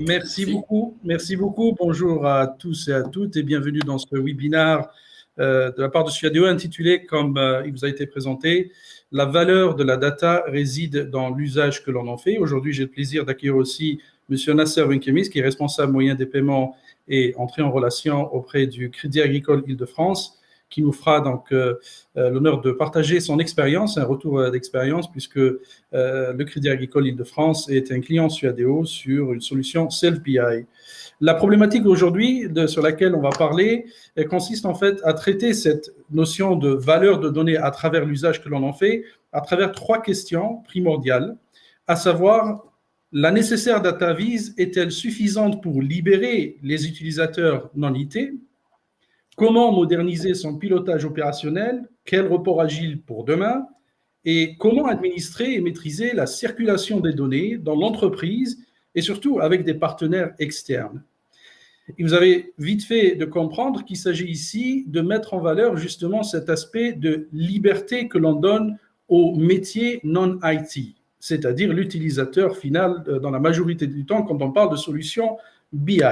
Merci. Merci beaucoup. Bonjour à tous et à toutes et bienvenue dans ce webinaire de la part de Suadeo intitulé, comme il vous a été présenté, la valeur de la data réside dans l'usage que l'on en fait. Aujourd'hui, j'ai le plaisir d'accueillir aussi M. Nasser Benkemis, qui est responsable moyen des paiements et entrée en relation auprès du Crédit Agricole Île-de-France, qui nous fera donc l'honneur de partager son expérience, un retour d'expérience, puisque le Crédit Agricole Île-de-France est un client Suadeo sur une solution Self-BI. La problématique aujourd'hui sur laquelle on va parler consiste en fait à traiter cette notion de valeur de données à travers l'usage que l'on en fait, à travers trois questions primordiales, à savoir la nécessaire data vise est-elle suffisante pour libérer les utilisateurs non IT? Comment moderniser son pilotage opérationnel? Quel report agile pour demain? Et comment administrer et maîtriser la circulation des données dans l'entreprise et surtout avec des partenaires externes? Et vous avez vite fait de comprendre qu'il s'agit ici de mettre en valeur justement cet aspect de liberté que l'on donne aux métiers non-IT, c'est-à-dire l'utilisateur final dans la majorité du temps quand on parle de solutions BI.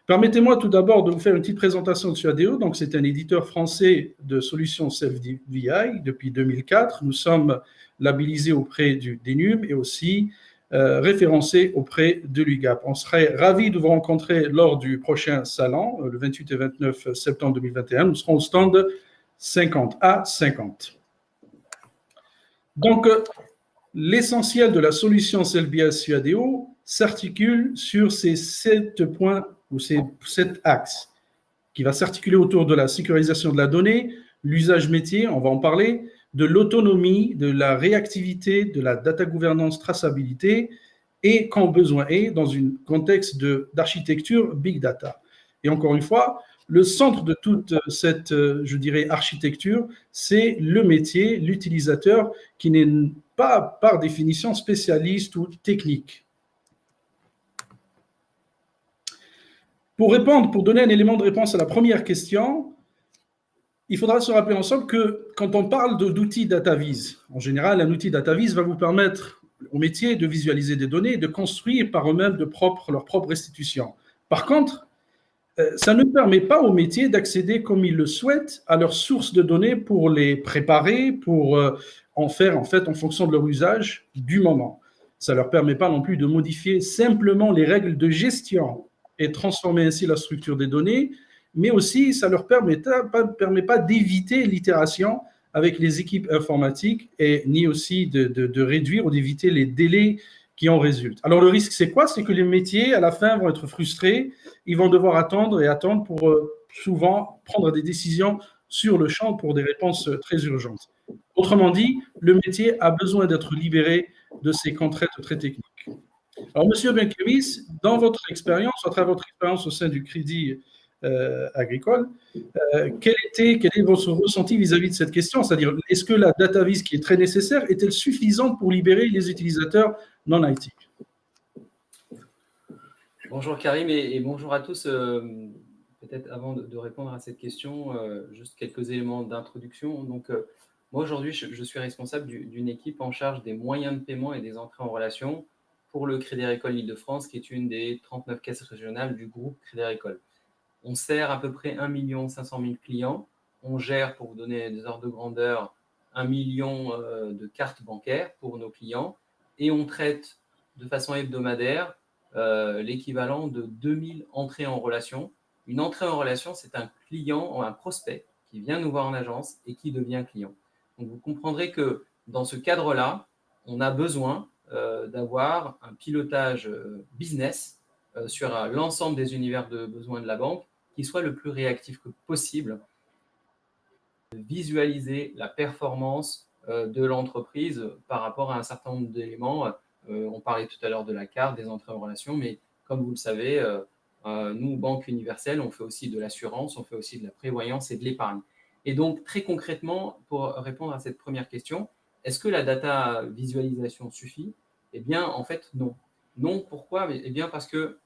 Permettez-moi tout d'abord de vous faire une petite présentation de Suadeo. Donc, c'est un éditeur français de solutions Self-BI depuis 2004. Nous sommes labellisés auprès du DENUM et aussi référencés auprès de l'UGAP. On serait ravis de vous rencontrer lors du prochain salon, le 28 et 29 septembre 2021. Nous serons au stand 50 à 50. Donc, l'essentiel de la solution Self-BI Suadeo s'articule sur ces 7 points ou ces 7 axes qui va s'articuler autour de la sécurisation de la donnée, l'usage métier, on va en parler, de l'autonomie, de la réactivité, de la data gouvernance, traçabilité, et quand besoin est, dans un contexte d'architecture big data. Et encore une fois, le centre de toute cette, je dirais, architecture, c'est le métier, l'utilisateur, qui n'est pas par définition spécialiste ou technique. Pour donner un élément de réponse à la première question, il faudra se rappeler ensemble que quand on parle d'outils DataVis, en général, un outil DataVis va vous permettre au métier de visualiser des données, de construire par eux-mêmes leur propre restitution. Par contre, ça ne permet pas au métier d'accéder comme ils le souhaitent à leurs sources de données pour les préparer, pour en faire en fait en fonction de leur usage du moment. Ça ne leur permet pas non plus de modifier simplement les règles de gestion et transformer ainsi la structure des données, mais aussi ça ne leur permet pas d'éviter l'itération avec les équipes informatiques et ni aussi de réduire ou d'éviter les délais qui en résultent. Alors le risque, c'est quoi? C'est que les métiers, à la fin, vont être frustrés, ils vont devoir attendre et attendre pour souvent prendre des décisions sur le champ pour des réponses très urgentes. Autrement dit, le métier a besoin d'être libéré de ces contraintes très techniques. Alors, Monsieur Benkemis, dans votre expérience, à travers votre expérience au sein du Crédit Agricole, quel est votre ressenti vis-à-vis de cette question? C'est-à-dire, est-ce que la data vis qui est très nécessaire est-elle suffisante pour libérer les utilisateurs non IT? Bonjour Karim et bonjour à tous. Peut-être avant de répondre à cette question, juste quelques éléments d'introduction. Donc, moi aujourd'hui, je suis responsable d'une équipe en charge des moyens de paiement et des entrées en relation pour le Crédit Agricole Île-de-France, qui est une des 39 caisses régionales du groupe Crédit Agricole. On sert à peu près 1 500 000 clients. On gère, pour vous donner des ordres de grandeur, 1 million de cartes bancaires pour nos clients et on traite de façon hebdomadaire l'équivalent de 2000 entrées en relation. Une entrée en relation, c'est un client, un prospect qui vient nous voir en agence et qui devient client. Donc, vous comprendrez que dans ce cadre-là, on a besoin d'avoir un pilotage business sur l'ensemble des univers de besoins de la banque qui soit le plus réactif que possible, visualiser la performance de l'entreprise par rapport à un certain nombre d'éléments. On parlait tout à l'heure de la carte, des entrées en relation, mais comme vous le savez, nous, Banque Universelle, on fait aussi de l'assurance, on fait aussi de la prévoyance et de l'épargne. Et donc, très concrètement, pour répondre à cette première question, est-ce que la data visualisation suffit? Eh bien, en fait, non. Non, pourquoi? Eh bien, parce que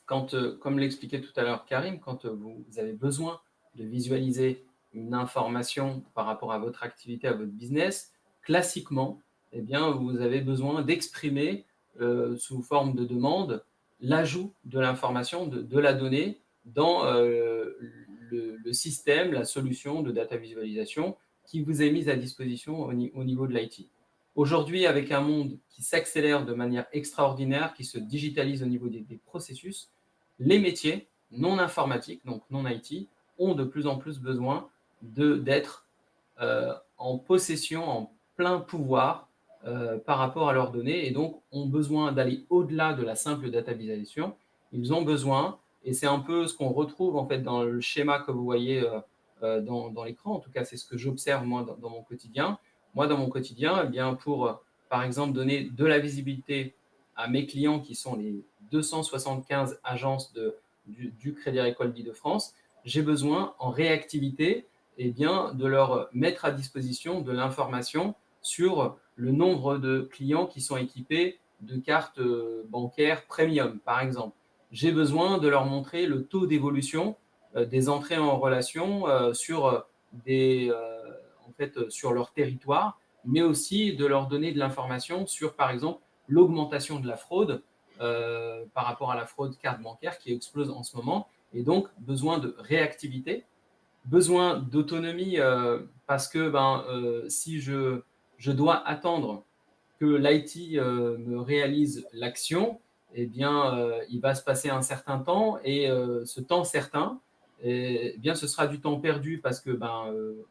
comme l'expliquait tout à l'heure Karim, quand vous avez besoin de visualiser une information par rapport à votre activité, à votre business, classiquement, eh bien, vous avez besoin d'exprimer sous forme de demande l'ajout de l'information, de la donnée dans le système, la solution de data visualisation qui vous est mise à disposition au niveau de l'IT. Aujourd'hui, avec un monde qui s'accélère de manière extraordinaire, qui se digitalise au niveau des processus, les métiers non informatiques, donc non IT, ont de plus en plus besoin d'être en possession, en plein pouvoir par rapport à leurs données, et donc ont besoin d'aller au-delà de la simple data visualisation. Ils ont besoin, et c'est un peu ce qu'on retrouve en fait dans le schéma que vous voyez dans l'écran, en tout cas c'est ce que j'observe moi dans mon quotidien. Moi dans mon quotidien, eh bien, pour par exemple donner de la visibilité à mes clients qui sont les 275 agences du Crédit Agricole d'Île-de-France, j'ai besoin en réactivité eh bien, de leur mettre à disposition de l'information sur le nombre de clients qui sont équipés de cartes bancaires premium, par exemple. J'ai besoin de leur montrer le taux d'évolution des entrées en relation sur leur territoire, mais aussi de leur donner de l'information sur, par exemple, l'augmentation de la fraude par rapport à la fraude carte bancaire qui explose en ce moment, et donc besoin de réactivité, besoin d'autonomie parce que si je dois attendre que l'IT me réalise l'action, eh bien, il va se passer un certain temps, et ce temps certain, eh bien, ce sera du temps perdu parce que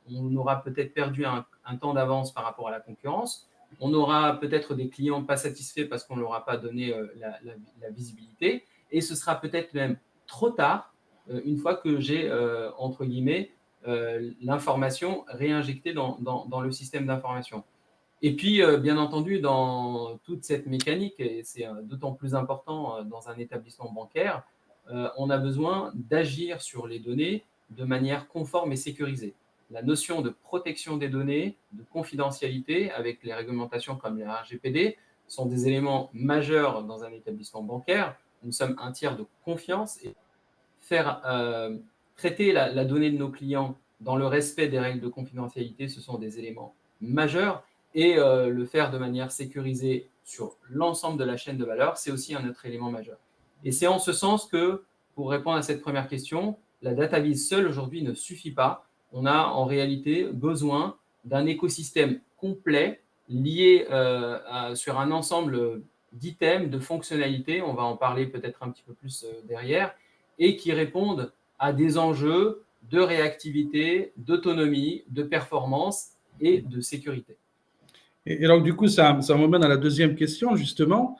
on aura peut-être perdu un temps d'avance par rapport à la concurrence. On aura peut-être des clients pas satisfaits parce qu'on ne leur a pas donné la visibilité, et ce sera peut-être même trop tard une fois que j'ai, entre guillemets, l'information réinjectée dans le système d'information. Et puis, bien entendu, dans toute cette mécanique, et c'est d'autant plus important dans un établissement bancaire, on a besoin d'agir sur les données de manière conforme et sécurisée. La notion de protection des données, de confidentialité, avec les réglementations comme la RGPD, sont des éléments majeurs dans un établissement bancaire. Nous sommes un tiers de confiance, et faire traiter la donnée de nos clients dans le respect des règles de confidentialité, ce sont des éléments majeurs, et le faire de manière sécurisée sur l'ensemble de la chaîne de valeur, c'est aussi un autre élément majeur. Et c'est en ce sens que, pour répondre à cette première question, la data vise seule aujourd'hui ne suffit pas. On a en réalité besoin d'un écosystème complet lié sur un ensemble d'items, de fonctionnalités, on va en parler peut-être un petit peu plus derrière, et qui répondent à des enjeux de réactivité, d'autonomie, de performance et de sécurité. Et donc, du coup, ça me mène à la deuxième question, justement.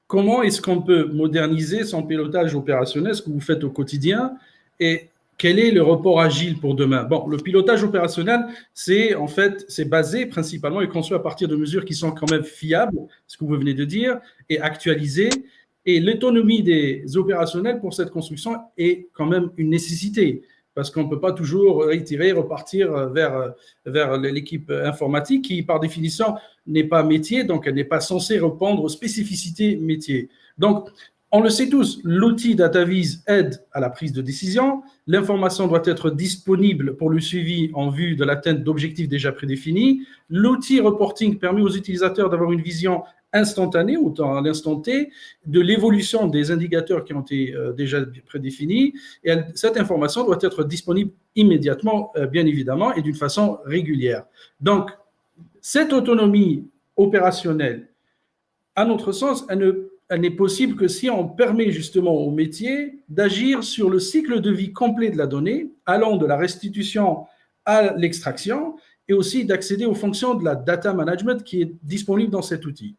Comment est-ce qu'on peut moderniser son pilotage opérationnel, ce que vous faites au quotidien, et quel est le report agile pour demain? Bon, le pilotage opérationnel, c'est basé principalement et conçu à partir de mesures qui sont quand même fiables, ce que vous venez de dire, et actualisées. Et l'autonomie des opérationnels pour cette construction est quand même une nécessité, parce qu'on ne peut pas toujours réitérer, repartir vers l'équipe informatique qui, par définition, n'est pas métier, donc elle n'est pas censée répondre aux spécificités métiers. Donc, on le sait tous, l'outil DataVis aide à la prise de décision. L'information doit être disponible pour le suivi en vue de l'atteinte d'objectifs déjà prédéfinis. L'outil reporting permet aux utilisateurs d'avoir une vision instantanée, autant à l'instant T, de l'évolution des indicateurs qui ont été déjà prédéfinis. Et cette information doit être disponible immédiatement, bien évidemment, et d'une façon régulière. Donc, cette autonomie opérationnelle, à notre sens, elle n'est possible que si on permet justement au métier d'agir sur le cycle de vie complet de la donnée, allant de la restitution à l'extraction, et aussi d'accéder aux fonctions de la data management qui est disponible dans cet outil.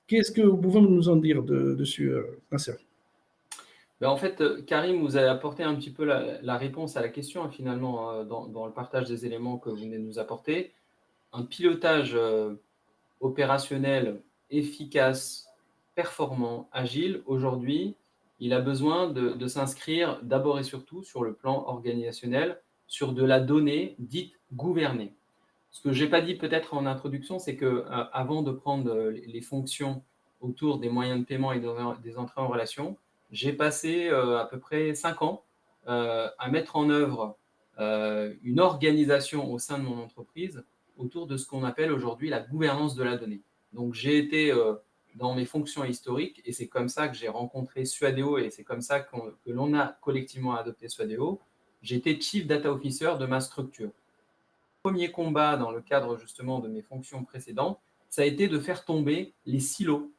Qu'est-ce que vous pouvez nous en dire dessus, Nasser? En fait, Karim, vous avez apporté un petit peu la réponse à la question, finalement, dans le partage des éléments que vous venez de nous apporter. Un pilotage opérationnel efficace, performant, agile, aujourd'hui, il a besoin de s'inscrire d'abord et surtout sur le plan organisationnel, sur de la donnée dite gouvernée. Ce que je n'ai pas dit peut-être en introduction, c'est que avant de prendre les fonctions autour des moyens de paiement et des entrées en relation, j'ai passé à peu près 5 ans à mettre en œuvre une organisation au sein de mon entreprise autour de ce qu'on appelle aujourd'hui la gouvernance de la donnée. Donc, j'ai été dans mes fonctions historiques, et c'est comme ça que j'ai rencontré Suadeo, et c'est comme ça que l'on a collectivement adopté Suadeo. J'étais Chief Data Officer de ma structure. Premier combat dans le cadre justement de mes fonctions précédentes, ça a été de faire tomber les silos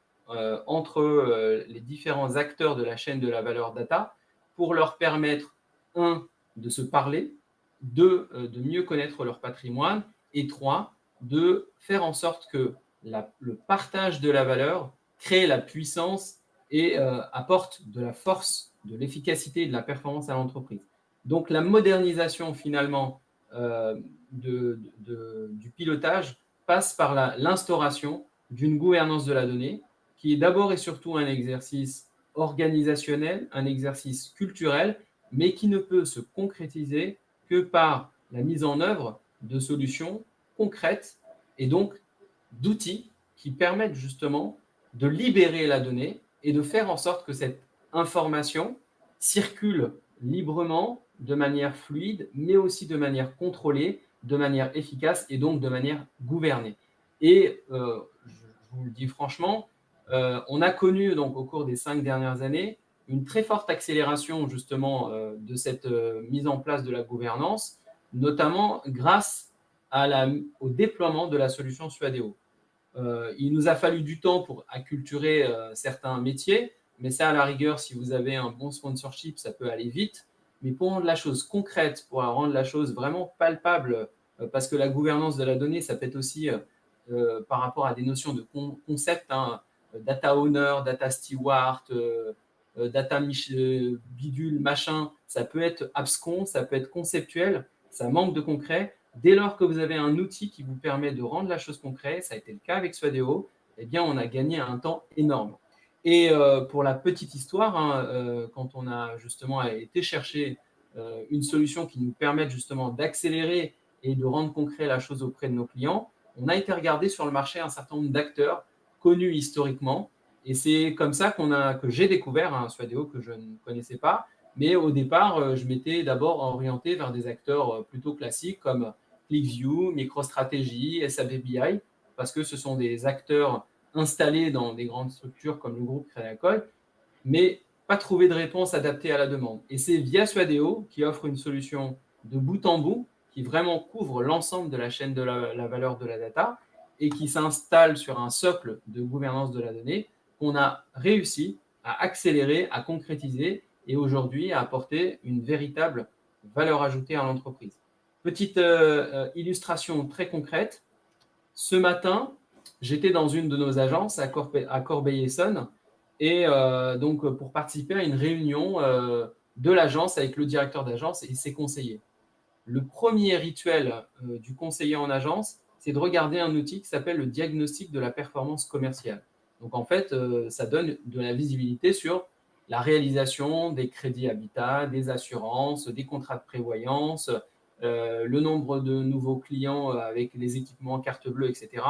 entre les différents acteurs de la chaîne de la valeur data pour leur permettre, un, de se parler, deux, de mieux connaître leur patrimoine, et trois, de faire en sorte que le partage de la valeur crée la puissance et apporte de la force, de l'efficacité et de la performance à l'entreprise. Donc la modernisation finalement du pilotage passe par l'instauration d'une gouvernance de la donnée qui est d'abord et surtout un exercice organisationnel, un exercice culturel, mais qui ne peut se concrétiser que par la mise en œuvre de solutions concrètes et donc d'outils qui permettent justement de libérer la donnée et de faire en sorte que cette information circule librement, de manière fluide, mais aussi de manière contrôlée, de manière efficace et donc de manière gouvernée. Et je vous le dis franchement, on a connu donc au cours des 5 dernières années une très forte accélération justement de cette mise en place de la gouvernance, notamment grâce au déploiement de la solution Suadeo. Il nous a fallu du temps pour acculturer certains métiers, mais ça, à la rigueur, si vous avez un bon sponsorship, ça peut aller vite. Mais pour rendre la chose concrète, pour rendre la chose vraiment palpable, parce que la gouvernance de la donnée, ça peut être aussi par rapport à des notions de concept, hein, data owner, data steward, data bidule, machin, ça peut être abscon, ça peut être conceptuel, ça manque de concret. Dès lors que vous avez un outil qui vous permet de rendre la chose concrète, ça a été le cas avec Suadeo, eh bien, on a gagné un temps énorme. Et pour la petite histoire, hein, quand on a justement été chercher une solution qui nous permette justement d'accélérer et de rendre concret la chose auprès de nos clients, on a été regarder sur le marché un certain nombre d'acteurs connus historiquement. Et c'est comme ça que j'ai découvert un Suadeo que je ne connaissais pas. Mais au départ, je m'étais d'abord orienté vers des acteurs plutôt classiques comme ClickView, MicroStrategy, SAP BI, parce que ce sont des acteurs installés dans des grandes structures comme le groupe Crédit Agricole, mais pas trouvé de réponse adaptée à la demande. Et c'est via Suadeo qui offre une solution de bout en bout qui vraiment couvre l'ensemble de la chaîne de la valeur de la data et qui s'installe sur un socle de gouvernance de la donnée qu'on a réussi à accélérer, à concrétiser et aujourd'hui à apporter une véritable valeur ajoutée à l'entreprise. Petite illustration très concrète. Ce matin, j'étais dans une de nos agences à Corbeil-Essonnes et donc pour participer à une réunion de l'agence avec le directeur d'agence et ses conseillers. Le premier rituel du conseiller en agence, c'est de regarder un outil qui s'appelle le diagnostic de la performance commerciale. Donc en fait, ça donne de la visibilité sur la réalisation des crédits habitat, des assurances, des contrats de prévoyance, le nombre de nouveaux clients avec les équipements carte bleue, etc.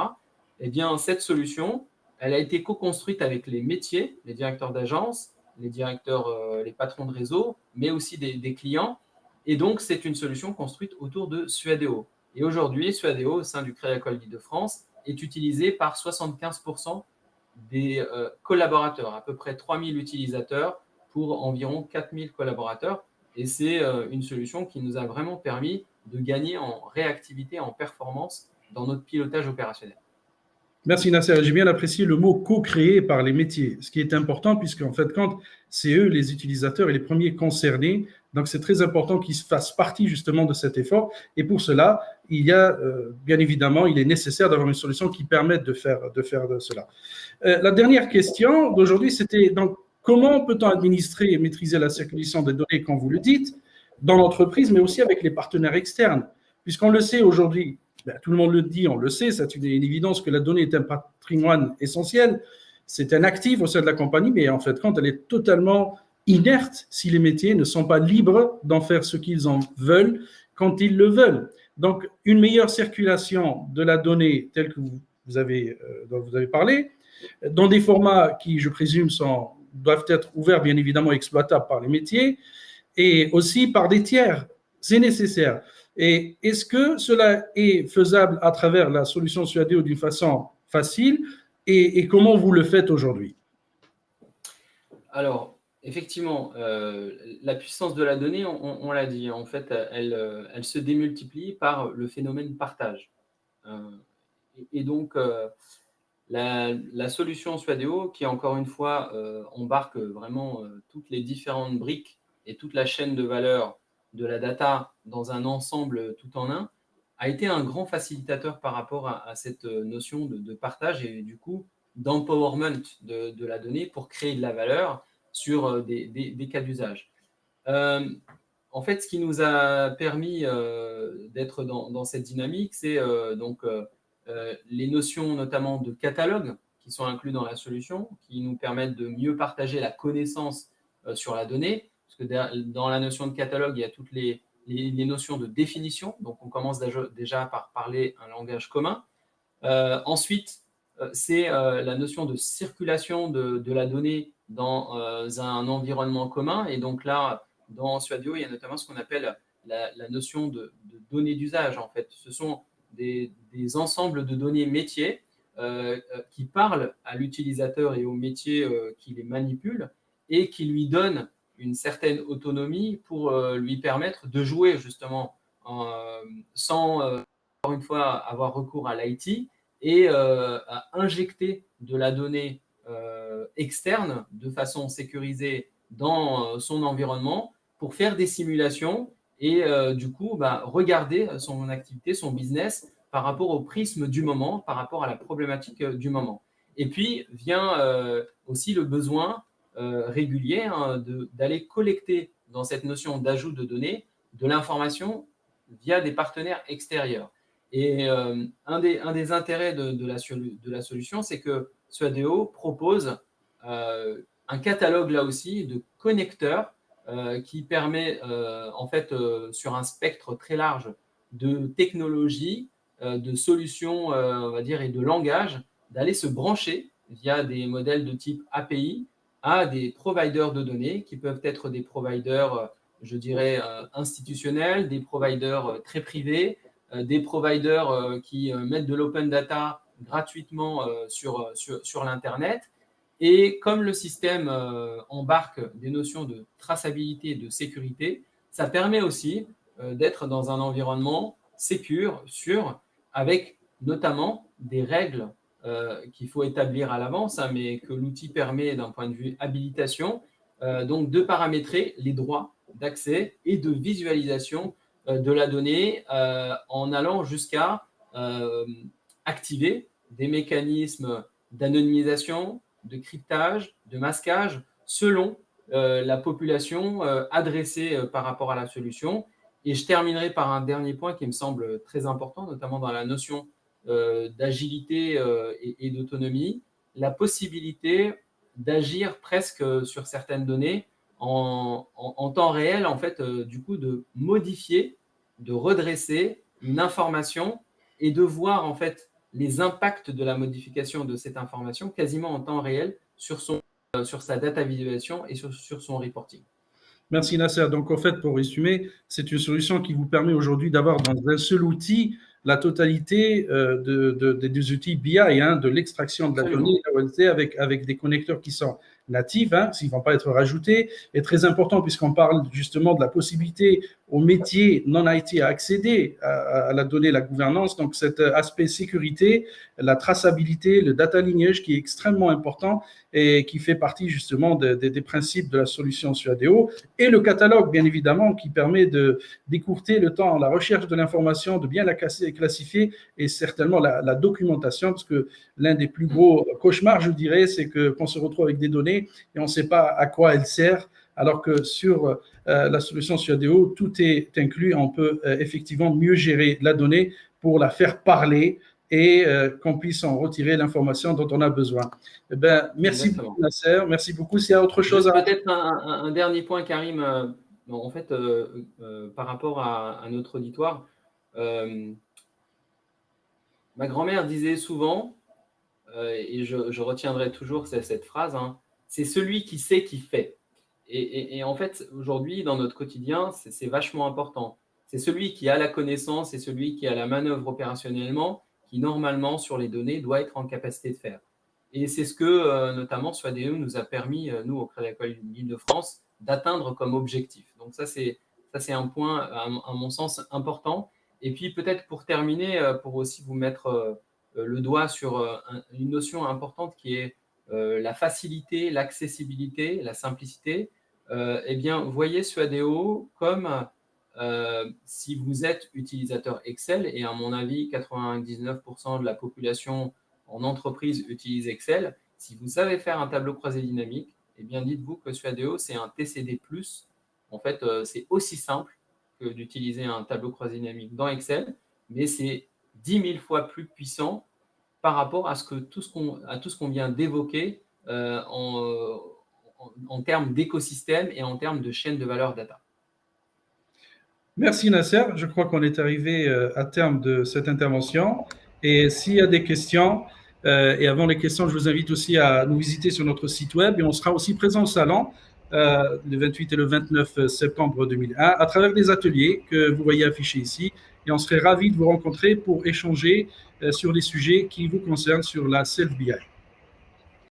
Eh bien, cette solution, elle a été co-construite avec les métiers, les directeurs d'agence, les directeurs, les patrons de réseau, mais aussi des clients. Et donc, c'est une solution construite autour de Suadeo. Et aujourd'hui, Suadeo, au sein du Crédit Agricole d'Île-de-France, est utilisé par 75% des collaborateurs, à peu près 3000 utilisateurs pour environ 4000 collaborateurs. Et c'est une solution qui nous a vraiment permis de gagner en réactivité, en performance dans notre pilotage opérationnel. Merci Nasser. J'ai bien apprécié le mot co-créé par les métiers, ce qui est important puisqu'en fait, quand c'est eux les utilisateurs et les premiers concernés, donc c'est très important qu'ils fassent partie justement de cet effort. Et pour cela, il y a bien évidemment, il est nécessaire d'avoir une solution qui permette de faire de cela. La dernière question d'aujourd'hui, c'était donc comment peut-on administrer et maîtriser la circulation des données, comme vous le dites, dans l'entreprise, mais aussi avec les partenaires externes, puisqu'on le sait aujourd'hui. Ben, tout le monde le dit, on le sait, c'est une évidence que la donnée est un patrimoine essentiel, c'est un actif au sein de la compagnie, mais en fait, quand elle est totalement inerte si les métiers ne sont pas libres d'en faire ce qu'ils en veulent quand ils le veulent. Donc, une meilleure circulation de la donnée telle que dont vous avez parlé, dans des formats qui, je présume, doivent être ouverts, bien évidemment, exploitables par les métiers, et aussi par des tiers. C'est nécessaire. Et est-ce que cela est faisable à travers la solution Suadeo d'une façon facile et comment vous le faites aujourd'hui? Alors, effectivement, la puissance de la donnée, on l'a dit, en fait, elle se démultiplie par le phénomène partage. Et donc, la solution Suadeo, qui encore une fois embarque vraiment toutes les différentes briques et toute la chaîne de valeur de la data dans un ensemble tout en un, a été un grand facilitateur par rapport à cette notion de partage et du coup d'empowerment de la donnée pour créer de la valeur sur des cas d'usage. Euh, En fait, ce qui nous a permis d'être dans cette dynamique, c'est les notions notamment de catalogue qui sont inclus dans la solution, qui nous permettent de mieux partager la connaissance sur la donnée. Parce que dans la notion de catalogue, il y a toutes les notions de définition. Donc, on commence déjà par parler un langage commun. Ensuite, c'est la notion de circulation de la donnée dans un environnement commun. Et donc là, dans Suadio, il y a notamment ce qu'on appelle la notion de données d'usage. En fait, ce sont des ensembles de données métiers qui parlent à l'utilisateur et au métier qui les manipule et qui lui donnent une certaine autonomie pour lui permettre de jouer justement sans, encore une fois, avoir recours à l'IT et à injecter de la donnée externe de façon sécurisée dans son environnement pour faire des simulations et du coup regarder son activité, son business par rapport au prisme du moment, par rapport à la problématique du moment. Et puis vient aussi le besoin régulier d'aller collecter dans cette notion d'ajout de données de l'information via des partenaires extérieurs. Et un des intérêts de la solution, c'est que Suadeo propose un catalogue là aussi de connecteurs qui permet en fait sur un spectre très large de technologies, de solutions, on va dire, et de langage, d'aller se brancher via des modèles de type API à des providers de données qui peuvent être des providers, je dirais, institutionnels, des providers très privés, des providers qui mettent de l'open data gratuitement sur l'Internet. Et comme le système embarque des notions de traçabilité et de sécurité, ça permet aussi d'être dans un environnement sécure, sûr, avec notamment des règles qu'il faut établir à l'avance, hein, mais que l'outil permet d'un point de vue habilitation, donc de paramétrer les droits d'accès et de visualisation de la donnée en allant jusqu'à activer des mécanismes d'anonymisation, de cryptage, de masquage, selon la population adressée par rapport à la solution. Et je terminerai par un dernier point qui me semble très important, notamment dans la notion d'agilité et d'autonomie, la possibilité d'agir presque sur certaines données en temps réel, en fait, du coup, de modifier, de redresser une information et de voir, en fait, les impacts de la modification de cette information quasiment en temps réel sur sa data visualisation et sur son reporting. Merci Nasser. Donc, en fait, pour résumer, c'est une solution qui vous permet aujourd'hui d'avoir dans un seul outil la totalité des outils BI, hein, de l'extraction de la Absolument. donnée, avec des connecteurs qui sont natifs, hein, s'ils ne vont pas être rajoutés. Et très important, puisqu'on parle justement de la possibilité aux métiers non IT à accéder à la donnée, la gouvernance. Donc, cet aspect sécurité, la traçabilité, le data lineage qui est extrêmement important et qui fait partie justement des principes de la solution Suadeo. Et le catalogue, bien évidemment, qui permet d'écourter le temps, la recherche de l'information, de bien la classifier et certainement la documentation, parce que l'un des plus gros cauchemars, je dirais, c'est qu'on se retrouve avec des données et on ne sait pas à quoi elles servent, alors que sur la solution Suadeo, tout est inclus. On peut effectivement mieux gérer la donnée pour la faire parler et qu'on puisse en retirer l'information dont on a besoin. Eh ben, merci Exactement. beaucoup, Nasser. Merci beaucoup. S'il y a autre chose Juste à... peut-être un dernier point, Karim, en fait, par rapport à notre auditoire, euh, ma grand-mère disait souvent, et je retiendrai toujours cette phrase, hein, c'est celui qui sait qui fait. Et en fait, aujourd'hui, dans notre quotidien, c'est vachement important. C'est celui qui a la connaissance et celui qui a la manœuvre opérationnellement qui, normalement, sur les données, doit être en capacité de faire. Et c'est ce que notamment Suadeo nous a permis, nous, au Crédit Agricole d'Île-de-France, d'atteindre comme objectif. Donc ça, c'est un point, à mon sens, important. Et puis peut-être pour terminer, pour aussi vous mettre le doigt sur une notion importante qui est la facilité, l'accessibilité, la simplicité. Eh bien, voyez Suadeo comme si vous êtes utilisateur Excel, et à mon avis, 99% de la population en entreprise utilise Excel. Si vous savez faire un tableau croisé dynamique, eh bien, dites-vous que Suadeo, c'est un TCD+. En fait, c'est aussi simple que d'utiliser un tableau croisé dynamique dans Excel, mais c'est 10 000 fois plus puissant par rapport à tout ce qu'on vient d'évoquer en termes d'écosystème et en termes de chaîne de valeur data. Merci Nasser. Je crois qu'on est arrivé à terme de cette intervention. Et s'il y a des questions, et avant les questions, je vous invite aussi à nous visiter sur notre site web. Et on sera aussi présent au salon le 28 et le 29 septembre 2001 à travers des ateliers que vous voyez affichés ici. Et on serait ravis de vous rencontrer pour échanger sur les sujets qui vous concernent sur la Self-BI.